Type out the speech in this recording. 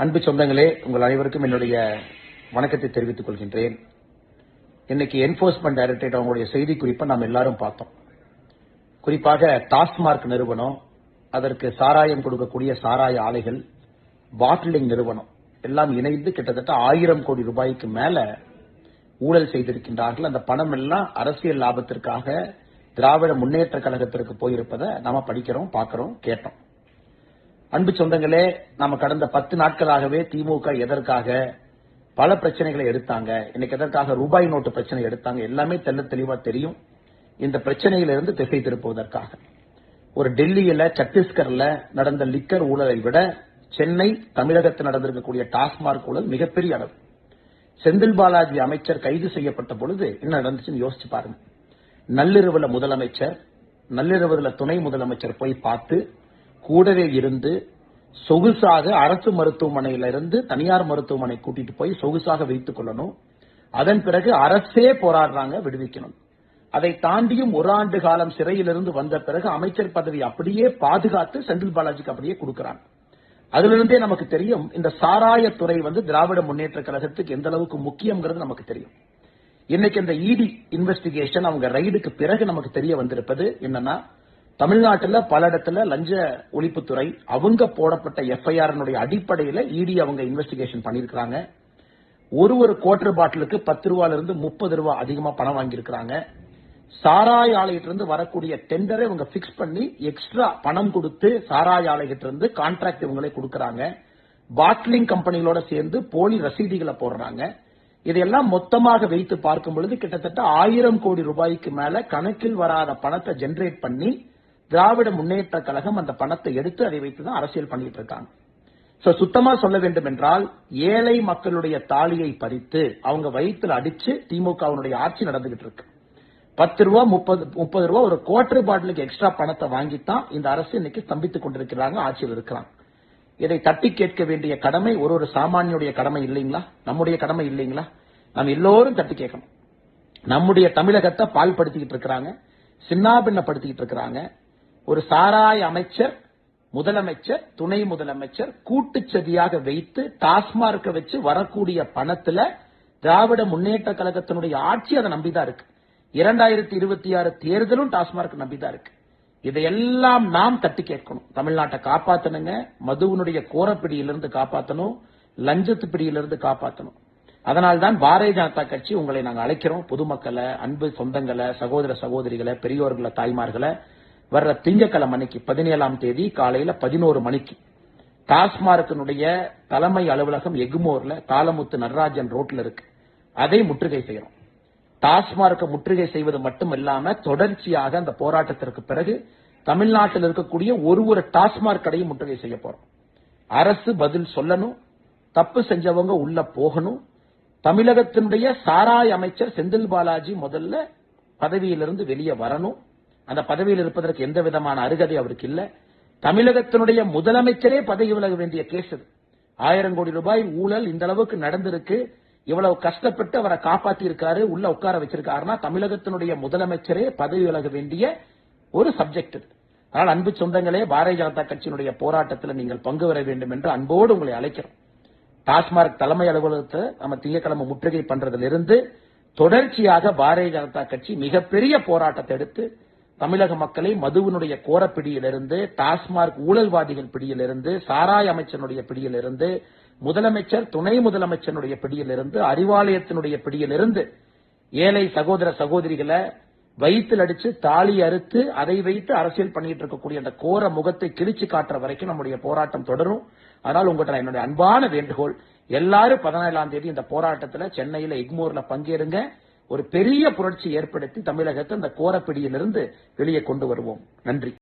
அன்பு சொந்தங்களே, உங்கள் அனைவருக்கும் என்னுடைய வணக்கத்தை தெரிவித்துக் கொள்கின்றேன். இன்னைக்கு என்போர்ஸ்மெண்ட் டைரக்டரேட் அவங்களுடைய செய்தி குறிப்பை நாம் எல்லாரும் பார்த்தோம். குறிப்பாக டாஸ்மார்க் நிறுவனம், அதற்கு சாராயம் கொடுக்கக்கூடிய சாராய ஆலைகள், பாட்டிலிங் நிறுவனம் எல்லாம் இணைந்து கிட்டத்தட்ட 1000 கோடி ரூபாய்க்கு மேல ஊழல் செய்திருக்கின்றார்கள். அந்த பணம் எல்லாம் அரசியல் லாபத்திற்காக திராவிட முன்னேற்ற கழகத்திற்கு போயிருப்பதை நாம படிக்கிறோம், பார்க்கிறோம், கேட்டோம். அன்பு சொந்தங்களே, நாம கடந்த 10 நாட்களாகவே திமுக எதற்காக பல பிரச்சனைகளை எடுத்தாங்க, இன்னைக்கு எதற்காக ரூபாய் நோட்டு பிரச்சனை எடுத்தாங்க, எல்லாமே தெளிவா தெரியும். இந்த பிரச்சனையிலிருந்து திசை திருப்புவதற்காக ஒரு டெல்லியில, சத்தீஸ்கர்ல நடந்த லிக்கர் ஊழலை விட சென்னை, தமிழகத்தில் நடந்திருக்கக்கூடிய டாஸ்மார்க் ஊழல் மிகப்பெரிய அளவு. செந்தில் பாலாஜி அமைச்சர் கைது செய்யப்பட்ட பொழுது என்ன நடந்துச்சுன்னு யோசிச்சு பாருங்க. நள்ளிரவுல முதலமைச்சர், நள்ளிரவுல துணை முதலமைச்சர் போய் பார்த்து கூடவே இருந்து சொகுசாக அரசு மருத்துவமனையிலிருந்து தனியார் மருத்துவமனை கூட்டிட்டு போய் சொகுசாக வைத்துக் கொள்ளணும். அதன் பிறகு அரசே போராடுறாங்க, விடுவிக்கணும். அதை தாண்டியும் 1 ஆண்டு காலம் சிறையிலிருந்து வந்த பிறகு அமைச்சர் பதவி அப்படியே பாதுகாத்து செந்தில் பாலாஜிக்கு அப்படியே கொடுக்கிறாங்க. அதிலிருந்தே நமக்கு தெரியும் இந்த சாராயத்துறை திராவிட முன்னேற்ற கழகத்துக்கு எந்த அளவுக்கு முக்கியங்கிறது நமக்கு தெரியும். இன்னைக்கு இந்த இடி இன்வெஸ்டிகேஷன் அவங்க ரைடுக்கு பிறகு நமக்கு தெரிய வந்திருப்பது என்னன்னா, தமிழ்நாட்டில் பல இடத்துல லஞ்ச ஒழிப்புத்துறை அவங்க போடப்பட்ட எஃப்ஐஆர் அடிப்படையில் இடி அவங்க இன்வெஸ்டிகேஷன் பண்ணிருக்காங்க. ஒரு குவார்டர் பாட்டிலுக்கு 10 ரூபாயிலிருந்து 30 ரூபாய் அதிகமா பணம் வாங்கியிருக்கிறாங்க. சாராய ஆலையிட்டிருந்து வரக்கூடிய டெண்டரை இவங்க பிக்ஸ் பண்ணி எக்ஸ்ட்ரா பணம் கொடுத்து சாராய ஆலையிட்டிருந்து கான்ட்ராக்ட் இவங்களே கொடுக்கறாங்க. பாட்லிங் கம்பெனிகளோட சேர்ந்து போலி ரசீதுகளை போடுறாங்க. இதையெல்லாம் மொத்தமாக வைத்து பார்க்கும் பொழுது கிட்டத்தட்ட 1000 கோடி ரூபாய்க்கு மேல கணக்கில் வராத பணத்தை ஜெனரேட் பண்ணி திராவிட முன்னேற்ற கழகம் அந்த பணத்தை எடுத்து அதை வைத்துதான் அரசியல் பண்ணிட்டு இருக்காங்க. சுத்தமா சொல்ல வேண்டும் என்றால், ஏழை மக்களுடைய தாலியை பறித்து அவங்க வயிற்றுல அடிச்சு திமுகவினுடைய ஆட்சி நடந்துகிட்டு இருக்கு. 10 ரூபா 30 ரூபா ஒரு குவார்டர் பாட்டிலுக்கு எக்ஸ்ட்ரா பணத்தை வாங்கித்தான் இந்த அரசு இன்னைக்கு ஸ்தம்பித்துக் கொண்டிருக்கிறாங்க, ஆட்சியில் இருக்கிறாங்க. இதை தட்டி கேட்க வேண்டிய கடமை ஒரு சாமானியுடைய கடமை இல்லைங்களா? நம்முடைய கடமை இல்லைங்களா? நாம் எல்லோரும் தட்டி கேட்கணும். நம்முடைய தமிழகத்தை பால்படுத்திக்கிட்டு இருக்கிறாங்க, சின்னாபின்னப்படுத்திக்கிட்டு இருக்கிறாங்க. ஒரு சாராய அமைச்சர், முதலமைச்சர், துணை முதலமைச்சர் கூட்டுச்சதியாக வைத்து டாஸ்மார்க்க வச்சு வரக்கூடிய பணத்துல திராவிட முன்னேற்ற கழகத்தினுடைய ஆட்சி அதை நம்பிதான் இருக்கு. 2026 தேர்தலும் டாஸ்மார்க் நம்பிதான் இருக்கு. இதையெல்லாம் நாம் தட்டி கேட்கணும். தமிழ்நாட்டை காப்பாத்தணுங்க, மதுவினுடைய கோரப்பிடியிலிருந்து காப்பாற்றணும், லஞ்சத்து பிடியிலிருந்து காப்பாற்றணும். அதனால்தான் பாரதிய ஜனதா கட்சி உங்களை நாங்கள் அழைக்கிறோம். பொதுமக்களை, அன்பு சொந்தங்களை, சகோதர சகோதரிகளை, பெரியோர்களை, தாய்மார்களை வர்ற திங்கட்கிழமை அன்னைக்கு 17ஆம் தேதி காலையில 11 மணிக்கு டாஸ்மார்க்கினுடைய தலைமை அலுவலகம் எக்மோர்ல தாளமுத்து நடராஜன் ரோட்ல இருக்கு. அதை முற்றுகை செய்யறோம். டாஸ்மார்க்கை முற்றுகை செய்வது மட்டும் இல்லாம தொடர்ச்சியாக அந்த போராட்டத்திற்கு பிறகு தமிழ்நாட்டில் இருக்கக்கூடிய ஒரு டாஸ்மார்க் கடையும் முற்றுகை செய்ய போறோம். அரசு பதில் சொல்லணும், தப்பு செஞ்சவங்க உள்ள போகணும். தமிழகத்தினுடைய சாராய அமைச்சர் செந்தில் பாலாஜி முதல்ல பதவியிலிருந்து வெளியே வரணும். அந்த பதவியில் இருப்பதற்கு எந்த விதமான அருகதை அவருக்கு இல்ல. தமிழகத்தினுடைய முதலமைச்சரே பதவி விலக வேண்டிய கேஸ் இது. 1000 கோடி ரூபாய் ஊழல் இந்த அளவுக்கு நடந்திருக்கு. இவ்வளவு கஷ்டப்பட்டு அவரை காப்பாத்தி இருக்காரு, உள்ள உட்கார வச்சிருக்காருன்னா தமிழகத்தினுடைய முதலமைச்சரே பதவி விலக வேண்டிய ஒரு சப்ஜெக்ட் இது. அதனால் அன்பு சொந்தங்களே, பாரதிய ஜனதா கட்சியினுடைய போராட்டத்தில் நீங்கள் பங்கு பெற வேண்டும் என்று அன்போடு உங்களை அழைக்கிறோம். டாஸ்மார்க் தலைமை அலுவலகத்தை நம்ம திங்கட்கிழமை முற்றுகை பண்றதிலிருந்து தொடர்ச்சியாக பாரதிய ஜனதா கட்சி மிகப்பெரிய போராட்டத்தை எடுத்து தமிழக மக்களை மதுவினுடைய கோரப்பிடியிலிருந்து, டாஸ்மார்க் ஊழல்வாதிகள் பிடியிலிருந்து, சாராய அமைச்சனுடைய பிடியிலிருந்து, முதலமைச்சர், துணை முதலமைச்சருடைய பிடியிலிருந்து, அறிவாலயத்தினுடைய பிடியிலிருந்து ஏழை சகோதர சகோதரிகளை வயிற்றில் அடிச்சு தாலி அறுத்து அதை வைத்து அரசியல் பண்ணிட்டு இருக்கக்கூடிய அந்த கோர முகத்தை கிழிச்சு காட்டுற வரைக்கும் நம்முடைய போராட்டம் தொடரும். அதனால் உங்கள்கிட்ட என்னுடைய அன்பான வேண்டுகோள், எல்லாரும் 17ஆம் தேதி இந்த போராட்டத்தில் சென்னையில எக்மோர்ல பங்கேறுங்க. ஒரு பெரிய புரட்சி ஏற்படுத்தி தமிழகத்தை அந்த கோரப்பிடியிலிருந்து வெளியே கொண்டு வருவோம். நன்றி.